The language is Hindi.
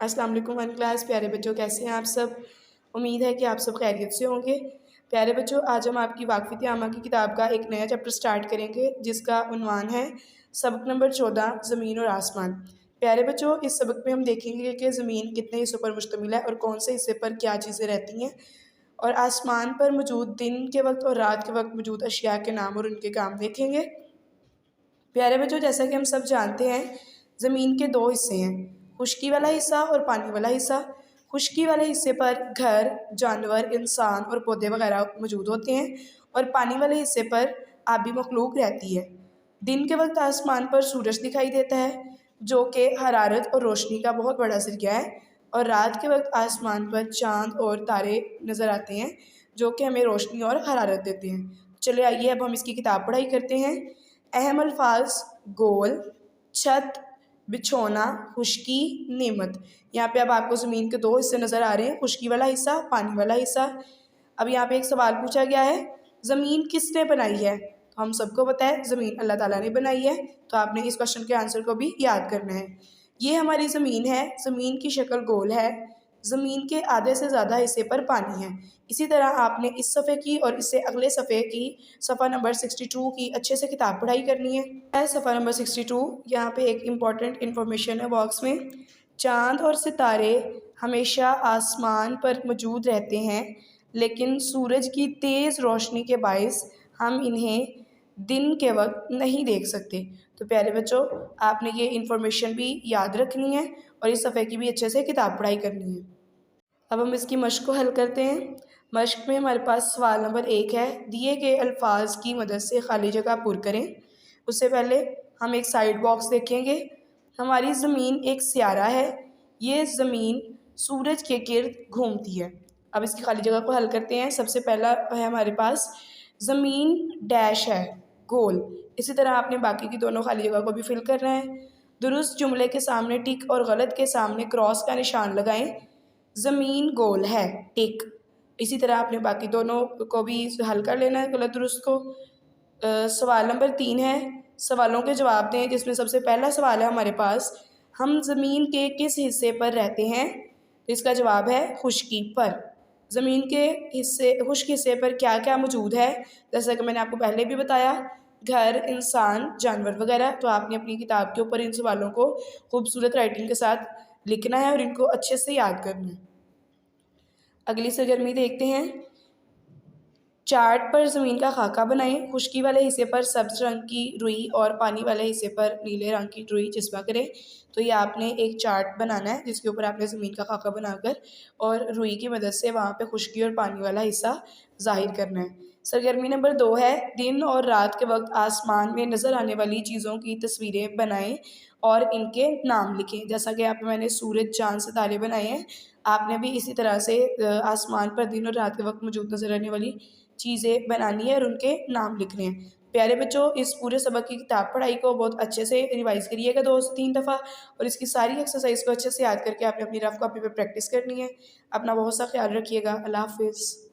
अस्सलाम वालेकुम वन क्लास। प्यारे बच्चों, कैसे हैं आप सब? उम्मीद है कि आप सब खैरियत से होंगे। प्यारे बच्चों, आज हम आपकी वाक़फ़ियत आमा की किताब का एक नया चैप्टर स्टार्ट करेंगे जिसका उन्वान है सबक नंबर 14 ज़मीन और आसमान। प्यारे बच्चों, इस सबक में हम देखेंगे कि ज़मीन कितने हिस्सों पर मुश्तमिल है और कौन से हिस्से पर क्या चीज़ें रहती हैं, और आसमान पर मौजूद दिन के वक्त और रात के वक्त मौजूद अशिया के नाम और उनके काम देखेंगे। प्यारे बच्चों, जैसा कि हम सब जानते हैं, ज़मीन के दो हिस्से हैं, खुश्की वाला हिस्सा और पानी वाला हिस्सा। खुश्की वाले हिस्से पर घर, जानवर, इंसान और पौधे वगैरह मौजूद होते हैं, और पानी वाले हिस्से पर आबी मखलूक रहती है। दिन के वक्त आसमान पर सूरज दिखाई देता है जो कि हरारत और रोशनी का बहुत बड़ा ज़रिया है, और रात के वक्त आसमान पर चाँद और तारे नज़र आते हैं जो कि हमें रोशनी और हरारत देते हैं। चलिए आइए अब हम इसकी किताब पढ़ाई करते हैं। अहम अल्फाज: गोल, छत, बिछौना, खुश्की, नेमत। यहाँ पे अब आपको ज़मीन के दो हिस्से नज़र आ रहे हैं, खुश्की वाला हिस्सा, पानी वाला हिस्सा। अब यहाँ पे एक सवाल पूछा गया है, ज़मीन किसने बनाई है? तो हम सबको पता है ज़मीन अल्लाह ताला ने बनाई है, तो आपने इस क्वेश्चन के आंसर को भी याद करना है। ये हमारी ज़मीन है, ज़मीन की शक्ल गोल है, ज़मीन के आधे से ज़्यादा हिस्से पर पानी है। इसी तरह आपने इस सफ़े की और इससे अगले सफ़े की सफ़ा नंबर 62 की अच्छे से किताब पढ़ाई करनी है। सफ़ा नंबर 62, यहाँ पे एक इम्पॉर्टेंट इन्फॉर्मेशन है बॉक्स में। चाँद और सितारे हमेशा आसमान पर मौजूद रहते हैं, लेकिन सूरज की तेज़ रोशनी के बायस हम इन्हें दिन के वक्त नहीं देख सकते। तो प्यारे बच्चों, आपने ये इन्फॉर्मेशन भी याद रखनी है और इस सफ़े की भी अच्छे से किताब पढ़ाई करनी है। अब हम इसकी मश्क को हल करते हैं। मश्क में हमारे पास सवाल नंबर 1 है, दिए गए अल्फाज की मदद से खाली जगह पुर करें। उससे पहले हम एक साइड बॉक्स देखेंगे। हमारी ज़मीन एक सियारा है, ये ज़मीन सूरज के गिर्द घूमती है। अब इसकी खाली जगह को हल करते हैं। सबसे पहला है हमारे पास, ज़मीन डैश है, गोल। इसी तरह आपने बाकी की दोनों खाली जगह को भी फिल करना है। दुरुस्त जुमले के सामने टिक और गलत के सामने क्रॉस का निशान लगाएं। ज़मीन गोल है, टिक। इसी तरह आपने बाकी दोनों को भी हल कर लेना है, गलत दुरुस्त को। सवाल नंबर 3 है, सवालों के जवाब दें, जिसमें सबसे पहला सवाल है हमारे पास, हम ज़मीन के किस हिस्से पर रहते हैं? तो इसका जवाब है खुश्की पर। ज़मीन के हिस्से, खुश्क हिस्से पर क्या क्या मौजूद है? जैसा कि मैंने आपको पहले भी बताया, घर, इंसान, जानवर वगैरह। तो आपने अपनी किताब के ऊपर इन सवालों को खूबसूरत राइटिंग के साथ लिखना है और इनको अच्छे से याद करना है। अगली सरगर्मी देखते हैं। चार्ट पर ज़मीन का खाका बनाएं। खुश्की वाले हिस्से पर सब्ज़ रंग की रुई और पानी वाले हिस्से पर नीले रंग की रुई चिस्पा करें। तो ये आपने एक चार्ट बनाना है जिसके ऊपर आपने ज़मीन का खाका बनाकर और रुई की मदद से वहाँ पे खुश्की और पानी वाला हिस्सा ज़ाहिर करना है। सरगर्मी नंबर 2 है, दिन और रात के वक्त आसमान में नज़र आने वाली चीज़ों की तस्वीरें बनाएं और इनके नाम लिखें। जैसा कि आप मैंने सूरज, चाँद, सितारे बनाए हैं, आपने भी इसी तरह से आसमान पर दिन और रात के वक्त मौजूद नज़र आने वाली चीज़ें बनानी है और उनके नाम लिखने हैं। प्यारे बच्चों, इस पूरे सबक की किताब पढ़ाई को बहुत अच्छे से रिवाइज़ करिएगा 2 से 3 दफ़ा, और इसकी सारी एक्सरसाइज को अच्छे से याद करके आपने अपनी रफ कॉपी पे प्रैक्टिस करनी है। अपना बहुत सा ख्याल रखिएगा। अल्लाह हाफ़िज़।